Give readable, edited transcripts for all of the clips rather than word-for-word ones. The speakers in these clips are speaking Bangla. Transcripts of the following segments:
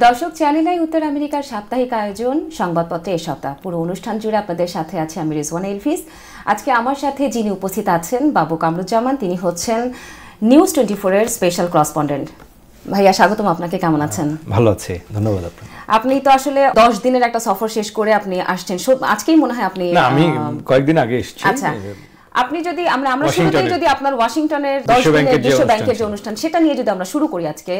দর্শক, চ্যানেল আই উত্তর আমেরিকার সাপ্তাহিক আয়োজন সংবাদপত্রে এ সপ্তাহ পুরো অনুষ্ঠান জুড়ে আপনাদের সাথে আছে আমি রিজওয়ানা এলভিস। আজকে আমার সাথে যিনি উপস্থিত আছেন বাবু কামরুজ্জামান, তিনি হচ্ছেন নিউজ 24 এর স্পেশাল করেসপন্ডেন্ট। ভাইয়া স্বাগতম আপনাকে, কেমন আছেন? ভালো আছি, ধন্যবাদ আপনাকে। আপনি তো আসলে 10 দিনের একটা সফর শেষ করে আপনি আসছেন, আজকেই মনে হয় আপনি? না, আমি কয়েকদিন আগে এসেছি। আচ্ছা, আপনি যদি আমরা শুরুতেই যদি আপনার ওয়াশিংটনের 10 দিনের বিশ্ব ব্যাংকের যে অনুষ্ঠান সেটা নিয়ে যদি আমরা শুরু করি আজকে,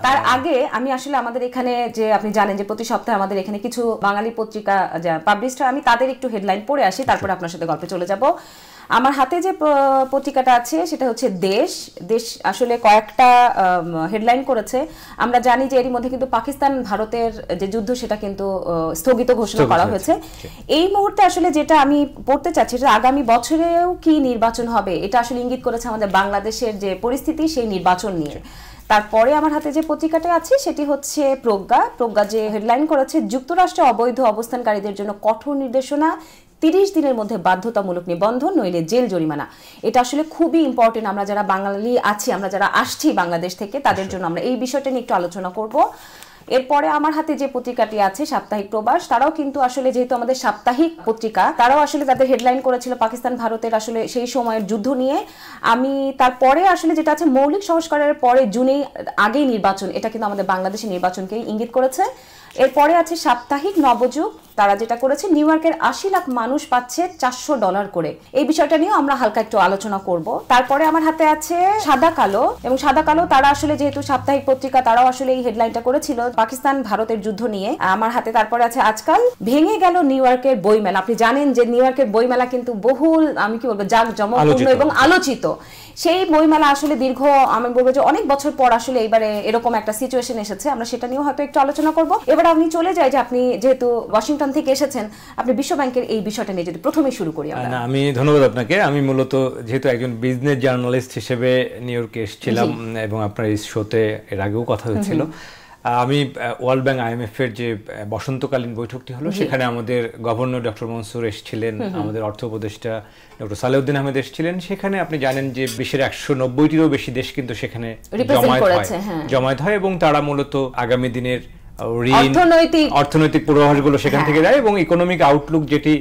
তার আগে আমি আসলে আমাদের এখানে যে আপনি জানেন যে প্রতি সপ্তাহে আমাদের এখানে কিছু বাঙালি পত্রিকা যা পাবলিশড হয়, আমি তাদের একটু হেডলাইন পড়ে আসি, তারপরে আপনার সাথে গল্পে চলে যাব। আমার হাতে যে পত্রিকাটা আছে সেটা হচ্ছে দেশ আসলে কয়েকটা হেডলাইন করেছে। আমরা জানি যে এরই মধ্যে কিন্তু পাকিস্তান ভারতের যে যুদ্ধ সেটা কিন্তু স্থগিত ঘোষণা করা হয়েছে। এই মুহূর্তে আসলে যেটা আমি পড়তে চাচ্ছি, যে আগামী বছরেও কি নির্বাচন হবে, এটা আসলে ইঙ্গিত করেছে আমাদের বাংলাদেশের যে পরিস্থিতি সেই নির্বাচন নিয়ে। তারপরে আমার হাতে যে পত্রিকাটা আছে সেটি হচ্ছে প্রজ্ঞা যে হেডলাইন করেছে, যুক্তরাষ্ট্রে অবৈধ অবস্থানকারীদের জন্য কঠোর নির্দেশনা, 30 দিনের মধ্যে বাধ্যতামূলক নিবন্ধন, নইলে জেল জরিমানা। এটা আসলে খুবই ইম্পর্টেন্ট। আমরা যারা বাঙালি আছি, আমরা যারা আসছি বাংলাদেশ থেকে, তাদের জন্য আমরা এই বিষয়টা নিয়ে একটু আলোচনা করব। এরপরে আমার হাতে যে পত্রিকাটি আছে সাপ্তাহিক প্রবাস, তারাও কিন্তু আসলে যেহেতু আমাদের সাপ্তাহিক পত্রিকা, তারাও আসলে তাদের হেডলাইন করেছিল পাকিস্তান ভারতের আসলে সেই সময়ের যুদ্ধ নিয়ে। আমি তারপরে আসলে যেটা আছে মৌলিক সংস্কারের পরে জুনেই আগেই নির্বাচন, এটা কিন্তু আমাদের বাংলাদেশের নির্বাচনকেই ইঙ্গিত করেছে। এরপরে আছে সাপ্তাহিক নবযুগ, তারা যেটা করেছে নিউ ইয়র্কের 80 লাখ মানুষ পাচ্ছে $400 করে। এই বিষয়টা নিয়েও আমরা হালকা একটু আলোচনা করব। তারপরে আমার হাতে আছে সাদা কালো, এবং সাদা কালো তারা আসলে যেহেতু সাপ্তাহিক পত্রিকা, তারাও আসলে এই হেডলাইনটা করেছিল পাকিস্তান ভারতের যুদ্ধ নিয়ে। আমার হাতে তারপরে আছে আজকাল ভেঙে গেল নিউ ইয়র্কের বইমেলা। আপনি জানেন যে নিউ ইয়র্কের বইমেলা কিন্তু বহুল, আমি কি বলবো, জাঁকজমকপূর্ণ এবং আলোচিত। সেই বইমেলা আসলে দীর্ঘ, আমি বলবো যে অনেক বছর পর আসলে এবারে এরকম একটা সিচুয়েশন এসেছে। আমরা সেটা নিয়েও হয়তো একটু আলোচনা করব। এবার আপনি চলে যাই যে আপনি যেহেতু ওয়াশিংটন থেকে এসেছেন, আপনি বিশ্ব ব্যাংকের এই বিষয়টা নিয়ে যদি প্রথমে শুরু করি। আমি ধন্যবাদ আপনাকে। আমি মূলত যেহেতু একজন বিজনেস জার্নালিস্ট হিসেবে নিউ ইয়র্কে এসেছিলাম এবং আপনার এই শোতে এর আগেও কথা হয়েছিল। আমি ওয়ার্ল্ড ব্যাংক IMF এর যে বসন্তকালীন বৈঠকটি হলো, সেখানে আমাদের গভর্নর ডক্টর মনসুর এসেছিলেন, আমাদের অর্থ উপদেষ্টা ডক্টর সালেউদ্দিন আহমেদ এসেছিলেন। সেখানে আপনি জানেন যে বিশ্বের 190টিরও বেশি দেশ কিন্তু সেখানে জমায়েত হয় এবং তারা মূলত আগামী দিনের অর্থনৈতিক পূর্বাভাসগুলো সেখান থেকে দেয় এবং ইকোনমিক আউটলুক যেটি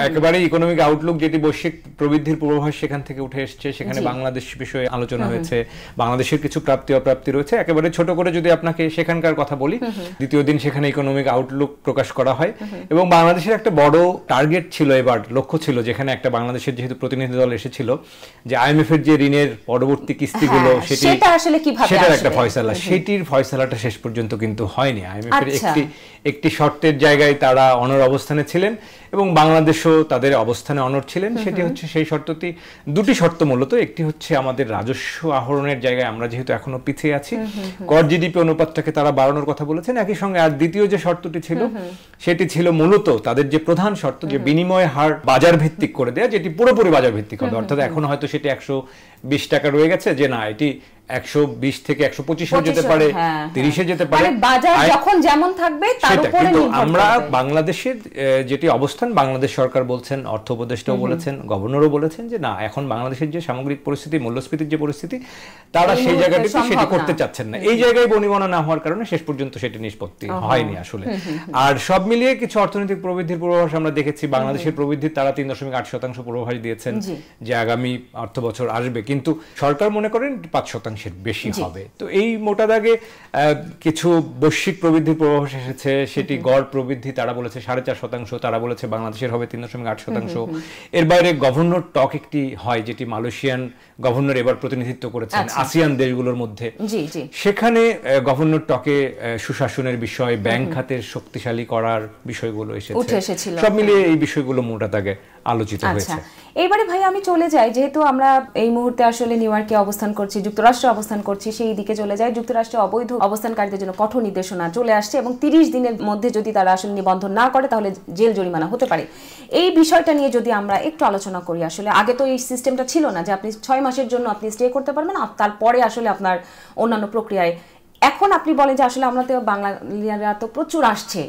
একেবারে ইকোনমিক আউটলুক যেটি বৈশ্বিক প্রবৃদ্ধির পূর্বাভাস সেখান থেকে উঠে এসছে। সেখানে বাংলাদেশ বিষয়ে আলোচনা হয়েছে, বাংলাদেশের কিছু প্রাপ্তি অপ্রাপ্তি রয়েছে। একেবারে ছোট করে যদি আপনাকে সেখানকার কথা বলি, দ্বিতীয় দিন সেখানে ইকোনমিক আউটলুক প্রকাশ করা হয় এবং বাংলাদেশের একটা বড় টার্গেট ছিল, এবার লক্ষ্য ছিল, যেখানে একটা বাংলাদেশের যেহেতু প্রতিনিধি দল এসেছিল, যে IMF এর যে ঋণের পরবর্তী কিস্তিগুলো সেটার একটা ফয়সালা, সেটির ফয়সালাটা শেষ পর্যন্ত কিন্তু হয়নি। IMF এর একটি শর্তের জায়গায় তারা অনড় অবস্থানে ছিলেন এবং বাংলাদেশও তাদের অবস্থানে অনড় ছিলেন। সেটি হচ্ছে সেই শর্তটি, দুটি শর্ত মূলত। একটি হচ্ছে আমাদের রাজস্ব আহরণের জায়গায় আমরা যেহেতু এখনো পিছিয়ে আছি, গড় GDP অনুপাতটাকে তারা বাড়ানোর কথা বলেছেন একই সঙ্গে। আর দ্বিতীয় যে শর্তটি ছিল সেটি ছিল মূলত তাদের যে প্রধান শর্ত, যে বিনিময় হার বাজার ভিত্তিক করে দেয়া, যেটি পুরোপুরি বাজার ভিত্তিক হবে। অর্থাৎ এখন হয়তো সেটি 120 টাকা রয়ে গেছে, যে না এটি 120 থেকে 125 যেতে পারে, 30 যেতে পারে, বাজার যখন যেমন থাকবে তার উপরে নির্ভর করবে। আমরা বাংলাদেশের যেটি অবস্থান, বাংলাদেশ সরকার বলছেন, অর্থ উপদেষ্টাও বলেছেন, গভর্নরও বলেছেন যে না, এখন বাংলাদেশের যে সামগ্রিক পরিস্থিতি, মূল্যস্ফীতির যে পরিস্থিতি, তারা সেই জায়গাটিতে সেটি করতে চাচ্ছেন না। এই জায়গায় বনিবনা না হওয়ার কারণে শেষ পর্যন্ত সেটি নিষ্পত্তি হয়নি আসলে। আর সব মিলিয়ে কিছু অর্থনৈতিক প্রবৃদ্ধির পূর্বাভাস আমরা দেখেছি। বাংলাদেশের প্রবৃদ্ধি তারা 3.8% পূর্বাভাস দিয়েছেন যে আগামী অর্থ বছর আসবে, কিন্তু সরকার মনে করেন 5% বেশি হবে। তো এই মোটা দাগে কিছু বৈশ্বিক প্রবৃদ্ধির পূর্বাভাস এসেছে। সেটি গড় প্রবৃদ্ধি তারা বলেছে 4.5%, তারা বলেছে বাংলাদেশের হবে 3.8%। এর বাইরে গভর্নর টক একটি হয়, যেটি মালয়েশিয়ান গভর্নর এবার প্রতিনিধিত্ব করেছেন আসিয়ান দেশগুলোর মধ্যে। সেখানে গভর্নর টকে সুশাসনের বিষয়, ব্যাংক খাতের শক্তিশালী করার বিষয়গুলো এসেছে। সব মিলিয়ে এই বিষয়গুলো মোটা দাগে আলোচিত হয়েছে। এইবারে ভাই আমি চলে যাই, যেহেতু আমরা এই মুহূর্তে আসলে নিউ ইয়র্কে অবস্থান করছি, যুক্তরাষ্ট্রে অবস্থান করছি, সেই দিকে চলে যায়। যুক্তরাষ্ট্রে অবৈধ অবস্থানকারীদের জন্য কঠোর নির্দেশনা চলে আসছে এবং 30 দিনের মধ্যে যদি তারা আসলে নিবন্ধন না করে তাহলে জেল জরিমানা হতে পারে। এই বিষয়টা নিয়ে যদি আমরা একটু আলোচনা করি, আসলে আগে তো এই সিস্টেমটা ছিল না যে আপনি 6 মাসের জন্য আপনি স্টে করতে পারবেন, তারপরে আসলে আপনার অন্যান্য প্রক্রিয়ায়। এখন আপনি বলেন যে আসলে আমরা তো বাঙালিরা তো প্রচুর আসছে,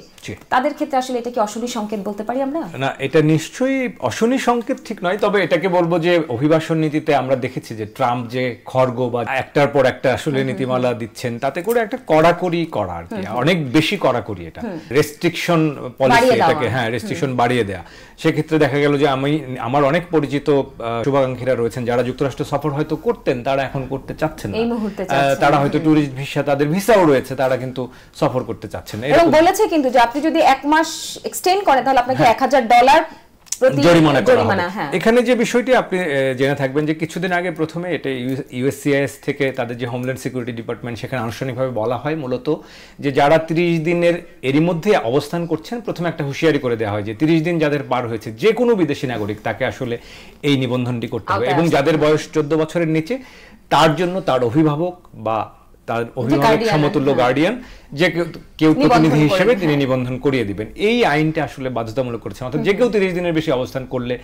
তাদের ক্ষেত্রে আসলে এটা কি অশনি সংকেত বলতে পারি আমরা? না, এটা নিশ্চয়ই অশনি সংকেত ঠিক নয়, তবে এটাকে বলবো যে অভিবাসন নীতিতে আমরা দেখেছি যে ট্রাম্প যে খড়গ বা একটার পর একটা আসলে নীতিমালা দিচ্ছেন, তাতে করে একটা কড়াকড়ি করা আর কি, অনেক বেশি কড়াকড়ি, এটা রেস্ট্রিকশন পলিসি, এটাকে রেস্ট্রিকশন বাড়িয়ে দেয়া। সেক্ষেত্রে দেখা গেল যে আমার অনেক পরিচিত শুভাকাঙ্ক্ষীরা রয়েছেন যারা যুক্তরাষ্ট্র সফর হয়তো করতেন, তারা এখন করতে চাচ্ছেন না, তারা হয়তো ট্যুরিস্ট ভিসা, তাদের ভিসাও রয়েছে, তারা কিন্তু সফর করতে চাচ্ছেন না। এবং বলেছে কিন্তু যে আপনি যদি 1 মাস এক্সটেন্ড করেন তাহলে আপনাকে $1000 জরিমানা। এখানে যে বিষয়টি আপনি জেনে থাকবেন যে কিছুদিন আগে প্রথমে এটা ইউএসসিআইএস থেকে তাদের যে হোমল্যান্ড সিকিউরিটি ডিপার্টমেন্ট, সেখানে আনুষ্ঠানিকভাবে বলা হয় মূলত যে যারা 30 দিনের এরই মধ্যে অবস্থান করছেন, প্রথমে একটা হুঁশিয়ারি করে দেওয়া হয় যে 30 দিন যাদের পার হয়েছে যে কোনো বিদেশি নাগরিক তাকে আসলে এই নিবন্ধনটি করতে হবে, এবং যাদের বয়স 14 বছরের নিচে তার জন্য তার অভিভাবক বা তার অভিভাবক সমতুল্য গার্ডিয়ান যে কেউ প্রতিনিধি হিসেবে তিনি নিবন্ধন করিয়ে দিবেন। এই আইনটা আসলে বাধ্যতামূলক করেছে, অর্থাৎ যে কেউ 30 দিনের বেশি অবস্থান করলে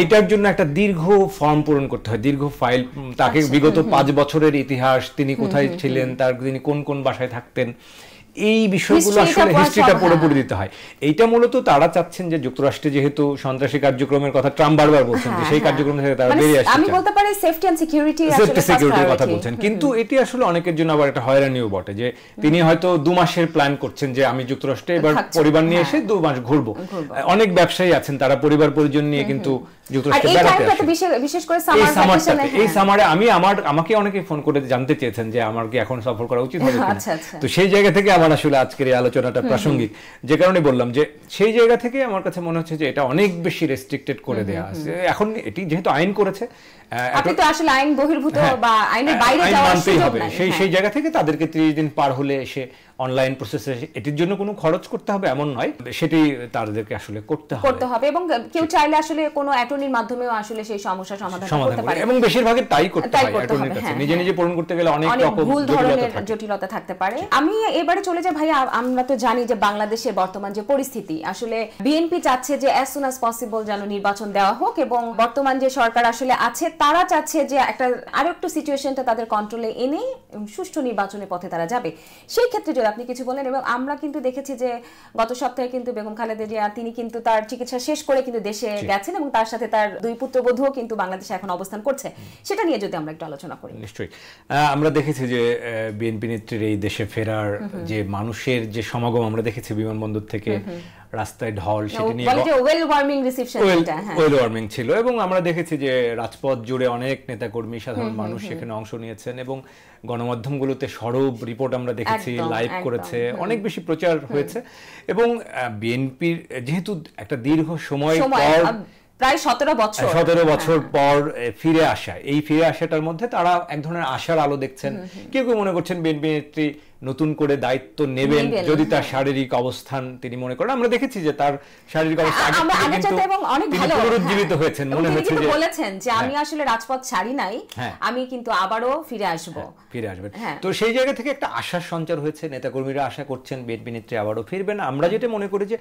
এটার জন্য একটা দীর্ঘ ফর্ম পূরণ করতে হয়, দীর্ঘ ফাইল, তাকে বিগত 5 বছরের ইতিহাস, তিনি কোথায় ছিলেন, তিনি কোন কোন বাসায় থাকতেন, এই বিষয়গুলো আসলে হিস্ট্রিটা পুরোপুরি দিতে হয়। এইটা মূলত তারা চাচ্ছেন যে যুক্তরাষ্ট্রে যেহেতু সন্ত্রাসী কার্যক্রমের কথা ট্রাম্প বারবার বলছেন যে সেই কার্যক্রম থেকে তারা বেরিয়ে আসছে, আমি বলতে পারি সেফটি এন্ড সিকিউরিটি, সিকিউরিটির কথা বলছেন, কিন্তু এটি আসলে অনেকের জন্য আবার একটা হয়রানিও বটে যে তিনি হয়তো 2 মাসের প্ল্যান করছেন যে আমি যুক্তরাষ্ট্রে এবার পরিবার নিয়ে এসে 2 মাস ঘুরবো। অনেক ব্যবসায়ী আছেন তারা পরিবার পরিজন নিয়ে কিন্তু যুক্তরাষ্ট্রে বেড়াতে আসেন, বিশেষ করে এই সামারে আমাকে অনেকে ফোন করে জানতে চেয়েছেন যে আমার কি এখন সফর করা উচিত হবে কিনা। তো সেই জায়গা থেকে আমার আসলে আজকের এই আলোচনাটা প্রাসঙ্গিক, যে কারণে বললাম যে সেই জায়গা থেকে আমার কাছে মনে হচ্ছে যে এটা অনেক বেশি রেস্ট্রিক্টেড করে দেয়া আছে। এখন এটি যেহেতু আইন করেছে, আপনি তো আসলে আইন বহির্ভূত বা আইনের বাইরে যাওয়ার সুযোগ নাই, সেই জায়গা থেকে তাদেরকে 30 দিন পার হলে এসে অনলাইন প্রসেসে এটির জন্য কোনো খরচ করতে হবে এমন নয়, সেটি তাদেরকে আসলে করতে হবে, এবং কেউ চাইলে আসলে কোনো অ্যাটর্নির মাধ্যমেও আসলে সেই সমস্যা সমাধান করতে পারে, এবং বেশিরভাগই তাই করতে হয়। অ্যাটর্নির কাছে নিজে নিজে পূরণ করতে গেলে অনেক রকম জটিলতা থাকতে পারে। আমি এবারে চলে যাই ভাই, আমরা তো জানি যে বাংলাদেশের বর্তমান যে পরিস্থিতি, আসলে বিএনপি চাচ্ছে যে as soon as possible যেন নির্বাচন দেওয়া হোক, এবং বর্তমান যে সরকার আসলে আছে তারা চাচ্ছে যে একটা আরেকটু সিচুয়েশনটা তাদের কন্ট্রোলে এনে সুষ্ঠু নির্বাচনের পথে তারা যাবে। সেই ক্ষেত্রে যদি আপনি কিছু বলেন, এবং আমরা কিন্তু দেখেছি যে গত সপ্তাহে কিন্তু বেগম খালেদা জিয়া তিনি কিন্তু তার চিকিৎসা শেষ করে কিন্তু দেশে গেছেন, এবং তার সাথে তার 2 পুত্রবধূও কিন্তু বাংলাদেশে এখন অবস্থান করছে, সেটা নিয়ে যদি আমরা একটু আলোচনা করি। নিশ্চয়ই আমরা দেখেছি যে বিএনপি নেত্রীর এই দেশে ফেরার যে মানুষের যে সমাগম আমরা দেখেছি বিমানবন্দর থেকে রাস্তায় ঢল, সেটা নিয়ে ওয়েল ওয়ার্মিং ছিল, এবং আমরা দেখেছি যে রাজপথ জুড়ে অনেক নেতাকর্মী সাধারণ মানুষ সেখানে অংশ নিয়েছেন, এবং গণমাধ্যমগুলোতে সরব রিপোর্ট আমরা দেখেছি, লাইভ করেছে, অনেক বেশি প্রচার হয়েছে। এবং বিএনপির যেহেতু একটা দীর্ঘ সময় পর, প্রায় 17 বছর পর ফিরে আসা, এই ফিরে আসাটার মধ্যে তারা এক ধরনের আশার আলো দেখছেন। কেউ কেউ মনে করছেন বিএনপি নেত্রী নতুন করে দায়িত্ব নেবেন যদি তার শারীরিক অবস্থান তিনি মনে করেন। আমরা দেখেছি যে তার শারীরিক অবস্থা পুনরুজ্জীবিত হয়েছেন, মনে হচ্ছে যে বলেছেন যে আমি আসলে রাজপথ ছাড়ি নাই, আমি কিন্তু আবারও ফিরে আসবেন। তো সেই জায়গা থেকে একটা আশার সঞ্চার হয়েছে, নেতাকর্মীরা আশা করছেন বিএনপি নেত্রী আবারও ফিরবেন। আমরা যেটা মনে করি যে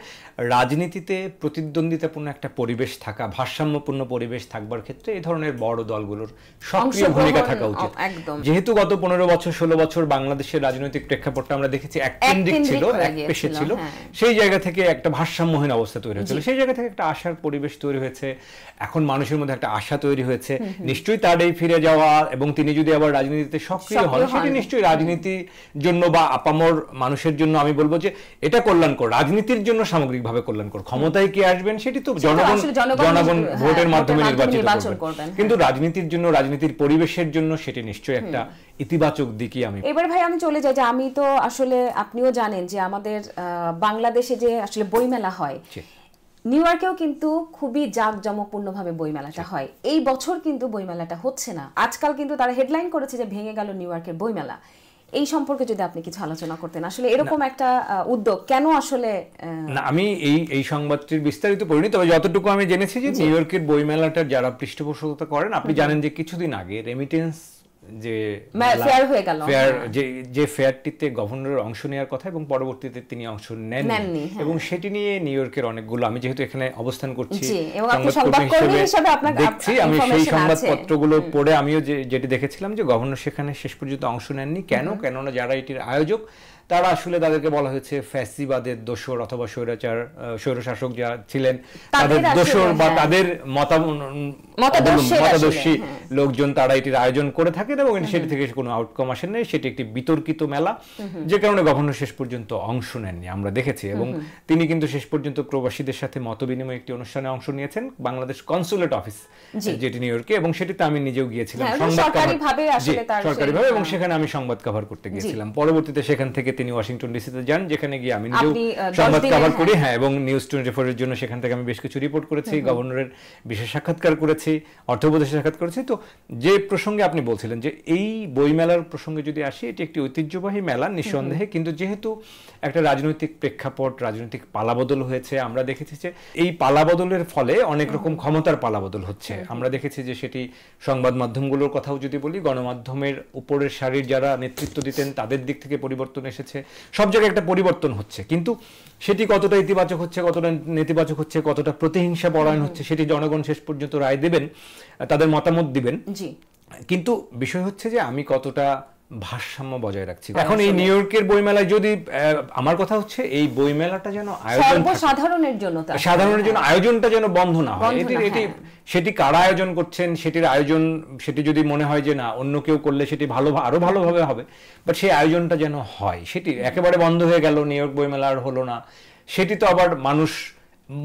রাজনীতিতে প্রতিদ্বন্দ্বিতাপূর্ণ একটা পরিবেশ থাকা, ভারসাম্যপূর্ণ পরিবেশ থাকবার ক্ষেত্রে এই ধরনের বড় দলগুলোর সক্রিয় ভূমিকা থাকা উচিত। যেহেতু গত 15 বছর 16 বছর বাংলাদেশের রাজনৈতিক প্রেক্ষাপটটা আমরা দেখেছি এককেন্দ্রিক ছিল, একপেশে ছিল, সেই জায়গা থেকে একটা ভারসাম্যহীন অবস্থা তৈরি হয়েছিল, সেই জায়গা থেকে একটা আশার পরিবেশ তৈরি হয়েছে। এখন মানুষের মধ্যে একটা আশা তৈরি হয়েছে, নিশ্চয়ই তার এই ফিরে যাওয়া এবং তিনি যদি আবার রাজনীতিতে সক্রিয় হন, সেটি নিশ্চয়ই রাজনীতির জন্য বা আপামর মানুষের জন্য আমি বলবো যে এটা কল্যাণকর, রাজনীতির জন্য সামগ্রিকভাবে কল্যাণকর। ক্ষমতায় কে আসবেন সেটি তো জনগণ ভোটের মাধ্যমে নির্বাচিত করবেন, কিন্তু রাজনীতির জন্য, রাজনীতির পরিবেশের জন্য সেটি নিশ্চয়ই একটা ইতিবাচক দিকই। আমি এবার ভাই আমি চলে যাই যে আমি তো আসলে আপনিও জানেন যে আমাদের বাংলাদেশে যে আসলে বইমেলা হয়, নিউ ইয়র্কেও কিন্তু খুবই জাঁকজমকপূর্ণভাবে বইমেলাটা হয়। এই বছর কিন্তু বইমেলাটা হচ্ছে না, আজকাল কিন্তু তারা হেডলাইন করেছে যে ভেঙে গেল নিউ ইয়র্কের বইমেলা। এই সম্পর্কে যদি আপনি কিছু আলোচনা করতেন, আসলে এরকম একটা উদ্যোগ কেন আসলে? না, আমি এই সংবাদটির বিস্তারিত পড়িনি, তবে যতটুকু আমি জেনেছি যে নিউ ইয়র্কের বইমেলাটার যারা পৃষ্ঠপোষকতা করেন, আপনি জানেন যে কিছুদিন আগে রেমিটেন্স যে ফেয়ারটিতে গভর্নরের অংশ নেওয়ার কথা, এবং পরবর্তীতে তিনি অংশ নেননি, এবং সেটি নিয়ে নিউ ইয়র্কের অনেকগুলো, আমি যেহেতু এখানে অবস্থান করছি সংবাদকর্মী হিসেবে দেখছি, আমি সেই সংবাদপত্রগুলো পড়ে আমিও যেটি দেখেছিলাম যে গভর্নর সেখানে শেষ পর্যন্ত অংশ নেননি। কেননা যারা এটির আয়োজক তারা আসলে তাদেরকে বলা হয়েছে ফ্যাসিবাদের দোসর অথবা স্বৈরশাসক যারা ছিলেন তাদের দোসর বা তাদের মতাদর্শী লোকজন তারা এটির আয়োজন করে থাকেন এবং সেটি থেকে কোনো আউটকাম আসেন নাই। সেটি একটি বিতর্কিত মেলা, যে কারণে গভর্নর শেষ পর্যন্ত অংশ নেননি আমরা দেখেছি। এবং তিনি কিন্তু শেষ পর্যন্ত প্রবাসীদের সাথে মতবিনিময় একটি অনুষ্ঠানে অংশ নিয়েছেন বাংলাদেশ কনসুলেট অফিস যেটি নিউ ইয়র্কে, এবং সেটিতে আমি নিজেও গিয়েছিলাম সরকারিভাবে, এবং সেখানে আমি সংবাদ কভার করতে গিয়েছিলাম। পরবর্তীতে সেখান থেকে তিনি ওয়াশিংটন ডিসিতে যান, যেখানে গিয়ে আমি নিজেও সংবাদ কভার করি। হ্যাঁ, এবং নিউজ 24 এর জন্য সেখান থেকে আমি বেশ কিছু রিপোর্ট করেছি, গভর্নরের বিশেষ সাক্ষাৎকার করেছি, অর্থ উপদেষ্টা সাক্ষাৎ করেছি। তো যে প্রসঙ্গে আপনি বলছিলেন যে এই বইমেলার প্রসঙ্গে যদি আসি, এটি একটি ঐতিহ্যবাহী মেলা নিঃসন্দেহে, কিন্তু যেহেতু একটা রাজনৈতিক প্রেক্ষাপট, রাজনৈতিক পালাবদল হয়েছে, আমরা দেখেছি যে এই পালাবদলের ফলে অনেক রকম ক্ষমতার পালাবদল হচ্ছে। আমরা দেখেছি যে সেটি সংবাদ মাধ্যমগুলোর কথাও যদি বলি, গণমাধ্যমের উপরের সারির যারা নেতৃত্ব দিতেন তাদের দিক থেকে পরিবর্তন এসেছে, সব জায়গায় একটা পরিবর্তন হচ্ছে। কিন্তু সেটি কতটা ইতিবাচক হচ্ছে, কতটা নেতিবাচক হচ্ছে, কতটা প্রতিহিংসা পরায়ণ হচ্ছে, সেটি জনগণ শেষ পর্যন্ত রায় দেবেন, তাদের মতামত দিবেন। কিন্তু বিষয় হচ্ছে যে আমি কতটা ভারসাম্য বজায় রাখছি। এখন এই নিউ ইয়র্কের বইমেলায় যদি আমার কথা হচ্ছে এই বইমেলাটা যেন সাধারণের জন্য আয়োজনটা যেন বন্ধ না হয়। সেটি কারা আয়োজন করছেন, সেটির আয়োজন, সেটি যদি মনে হয় যে না অন্য কেউ করলে সেটি আরো ভালোভাবে হবে, বাট সেই আয়োজনটা যেন হয়। সেটি একেবারে বন্ধ হয়ে গেল, নিউ ইয়র্ক বইমেলা আর হলো না, সেটি তো আবার মানুষ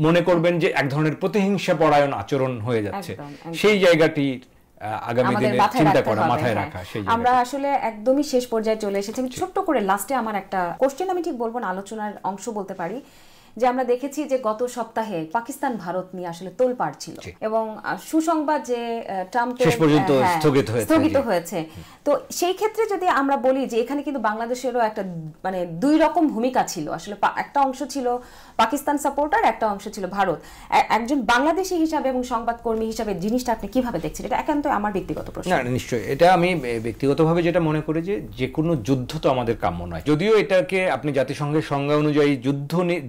মনে করবেন যে এক ধরনের প্রতিহিংসা পরায়ণ আচরণ হয়ে যাচ্ছে। সেই জায়গাটি আগামী দিনে চিন্তা করা, মাথায় রাখা। আমরা আসলে একদমই শেষ পর্যায়ে চলে এসেছি। আমি ছোট্ট করে লাস্টে আমার একটা কোশ্চেন, আমি ঠিক বলবো না, আলোচনার অংশ বলতে পারি, যে আমরা দেখেছি যে গত সপ্তাহে পাকিস্তান ভারত নিয়ে আসলে তোলপাড় ছিল, এবং সুসংবাদ যে ট্রাম্পের স্থগিত হয়েছে। তো সেই ক্ষেত্রে যদি আমরা বলি যে এখানে কিন্তু বাংলাদেশেরও একটা মানে দুই রকম ভূমিকা ছিল। আসলে একটা অংশ ছিল পাকিস্তান সাপোর্টার, একটা অংশ ছিল ভারত। একজন বাংলাদেশি হিসাবে এবং সংবাদকর্মী হিসাবে জিনিসটা আপনি কিভাবে দেখছেন? এটা একান্ত আমার ব্যক্তিগত প্রশ্ন। না, নিশ্চয়ই এটা আমি ব্যক্তিগতভাবে যেটা মনে করি যে কোনো যুদ্ধ তো আমাদের কাম্য নয়। যদিও এটাকে আপনি জাতিসংঘের সংজ্ঞা অনুযায়ী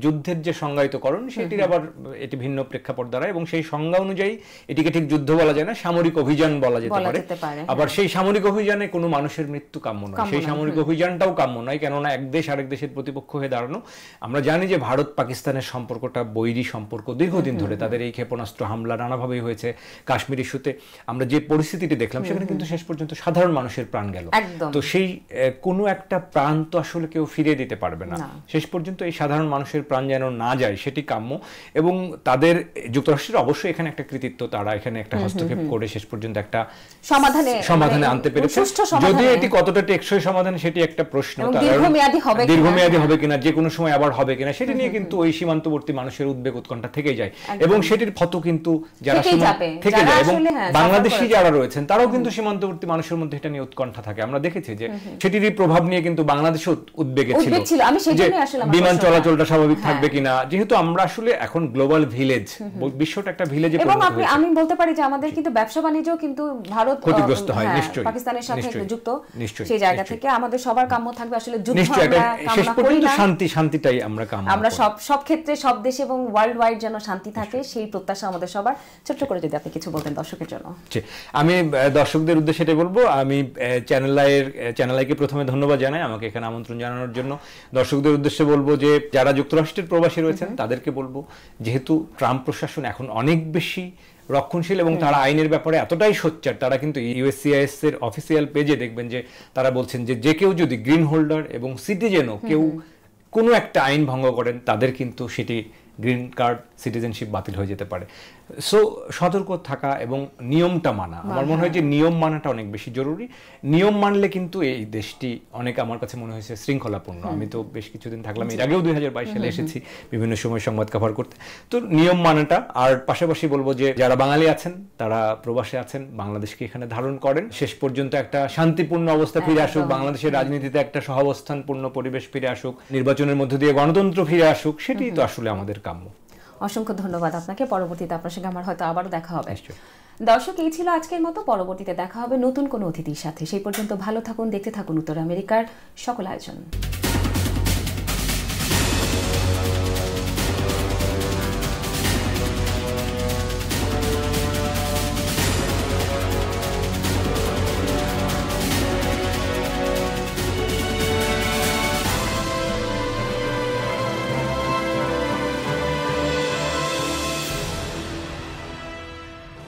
যুদ্ধের যে সংজ্ঞায়িতকরণ সেটির আবার এটি ভিন্ন প্রেক্ষাপট দ্বারা, এবং সেই সংজ্ঞা অনুযায়ী এটিকে ঠিক যুদ্ধ বলা যায় না, সামরিক অভিযান বলা যেতে পারে। আবার সেই সামরিক অভিযানে কোনো মানুষের মৃত্যু কাম্য নয়, সেই সামরিক অভিযানটাও কাম্য নয়, কেননা এক দেশ আরেক দেশের প্রতিপক্ষ হয়ে দাঁড়ানো। আমরা জানি যে ভারত পাকিস্তানের সম্পর্কটা বৈরী সম্পর্ক, দীর্ঘদিন ধরে তাদের এই ক্ষেপণাস্ত্র হামলা নানাভাবেই হয়েছে। কাশ্মীর ইস্যুতে আমরা যে পরিস্থিতিটি দেখলাম সেখানে কিন্তু শেষ পর্যন্ত সাধারণ মানুষের প্রাণ গেল। তো সেই কোনো একটা প্রাণ তো আসলে কেউ ফিরিয়ে দিতে পারবে না। শেষ পর্যন্ত এই সাধারণ মানুষের প্রাণ যেন না যায় সেটি কাম্য, এবং তাদের যুক্তরাষ্ট্রের অবশ্যই এখানে একটা কৃতিত্ব, তারা এখানে একটা হস্তক্ষেপ করে শেষ পর্যন্ত একটা সমাধানে আনতে পেরেছে। যদি এটি কতটা টেকসই সমাধান সেটি একটা প্রশ্ন, দীর্ঘমেয়াদী হবে কিনা, যে কোনো সময় আবার হবে কিনা, সেটি নিয়ে কিন্তু ওই সীমান্তবর্তী মানুষের উদ্বেগ উৎকণ্ঠা থেকেই যায়, এবং সেটির ক্ষত কিন্তু যারা থেকে যায়, এবং বাংলাদেশি যারা রয়েছেন তারাও কিন্তু সীমান্তবর্তী মানুষের মধ্যে এটা নিয়ে উৎকণ্ঠা থাকে। আমরা দেখেছি যে সেটিরই প্রভাব নিয়ে কিন্তু বাংলাদেশও উদ্বেগে ছিল যে বিমান চলাচলটা স্বাভাবিক থাকবে কিনা, যেহেতু আমরা আসলে এখন গ্লোবাল ভিলেজ, বিশ্বটা একটা ভিলেজে পরিণত হয়েছে। আমি বলতে পারি যে আমাদের কিন্তু ব্যবসা বাণিজ্যও কিন্তু ভারত ক্ষতিগ্রস্ত হয়, নিশ্চয়ই পাকিস্তানের সাথে যুক্ত, সেই জায়গা থেকে আমাদের সবার কাম্য থাকবে আসলে যুদ্ধ শেষ পর্যন্ত শান্তিটাই আমরা কাম্য, আমরা সব ক্ষেত্রে সব দেশে এবং ওয়ার্ল্ড ওয়াইড যেন শান্তি থাকে, সেই প্রত্যাশা আমাদের সবার। ছোট্ট করে যদি আপনি কিছু বলতেন দর্শকের জন্য। আমি দর্শকদের উদ্দেশ্যে এটাই বলবো, আমি চ্যানেল আইকে প্রথমে ধন্যবাদ জানাই আমাকে এখানে আমন্ত্রণ জানানোর জন্য। দর্শকদের উদ্দেশ্যে বলবো যে যারা যুক্তরাষ্ট্রের প্রবাসী রয়েছেন তাদেরকে বলবো, যেহেতু ট্রাম্প প্রশাসন এখন অনেক বেশি রক্ষণশীল এবং তারা আইনের ব্যাপারে এতটাই সোচ্চার, তারা কিন্তু ইউএসসিআইএস এর অফিসিয়াল পেজে দেখবেন যে তারা বলছেন যে কেউ যদি গ্রিন হোল্ডার এবং সিটিজেনও কেউ কোনো একটা আইন ভঙ্গ করেন তাদের কিন্তু সেটি গ্রিন কার্ড, সিটিজেনশিপ বাতিল হয়ে যেতে পারে। সো সতর্ক থাকা এবং নিয়মটা মানা, আমার মনে হয় যে নিয়ম মানাটা অনেক বেশি জরুরি। নিয়ম মানলে কিন্তু এই দেশটি অনেক, আমার কাছে মনে হয়েছে, শৃঙ্খলাপূর্ণ। আমি তো বেশ কিছুদিন থাকলাম, এর আগেও 2022 সালে এসেছি বিভিন্ন সময় সংবাদ কভার করতে। তো নিয়ম মানাটা, আর পাশাপাশি বলবো যে যারা বাঙালি আছেন তারা প্রবাসে আছেন, বাংলাদেশকে এখানে ধারণ করেন, শেষ পর্যন্ত একটা শান্তিপূর্ণ অবস্থা ফিরে আসুক, বাংলাদেশের রাজনীতিতে একটা সহাবস্থানপূর্ণ পরিবেশ ফিরে আসুক, নির্বাচনের মধ্য দিয়ে গণতন্ত্র ফিরে আসুক, সেটি তো আসলে আমাদের কাম্য। অসংখ্য ধন্যবাদ আপনাকে। পরবর্তীতে আপনার সঙ্গে আমার হয়তো আবারও দেখা হবে। দর্শক, এই ছিল আজকের মতো। পরবর্তীতে দেখা হবে নতুন কোনো অতিথির সাথে। সেই পর্যন্ত ভালো থাকুন, দেখতে থাকুন উত্তর আমেরিকার সকল আয়োজন।